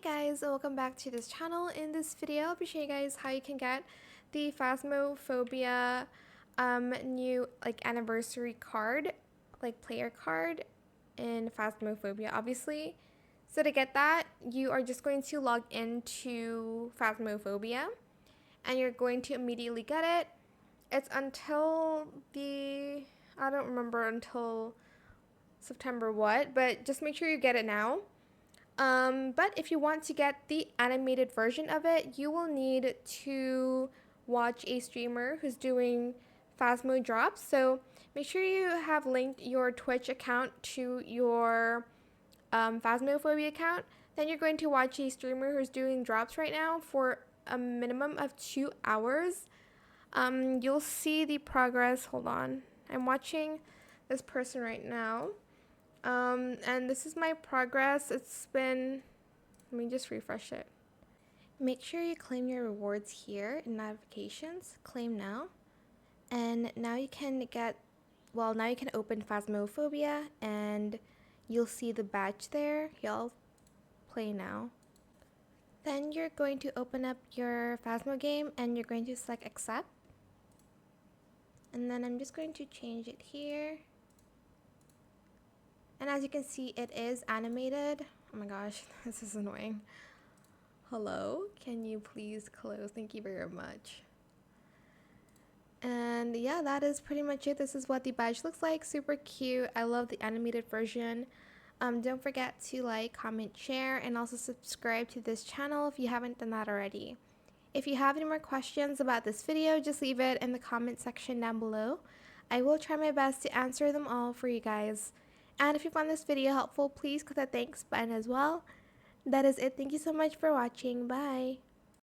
guys, welcome back to this channel. In this video, I'll be showing you guys how you can get the Phasmophobia new anniversary card, player card in Phasmophobia, obviously. So to get that, you are just going to log into Phasmophobia and you're going to immediately get it. It's until I don't remember until September what, but just make sure you get it now. But if you want to get the animated version of it, you will need to watch a streamer who's doing Phasmo drops. So make sure you have linked your Twitch account to your Phasmophobia account. Then you're going to watch a streamer who's doing drops right now for a minimum of 2 hours. You'll see the progress. Hold on. I'm watching this person right now. And this is my progress. It's been, let me just refresh it. Make sure you claim your rewards here in notifications. Claim now. And now you can now you can open Phasmophobia and you'll see the badge there. Y'all play now. Then you're going to open up your Phasmo game and you're going to select accept. And then I'm just going to change it here. And as you can see, it is animated. Oh my gosh, this is annoying. Hello, can you please close? Thank you very much. And yeah, that is pretty much it. This is what the badge looks like. Super cute. I love the animated version. Don't forget to like, comment, share, and also subscribe to this channel if you haven't done that already. If you have any more questions about this video, just leave it in the comment section down below. I will try my best to answer them all for you guys. And if you found this video helpful, please click the thanks button as well. That is it. Thank you so much for watching. Bye.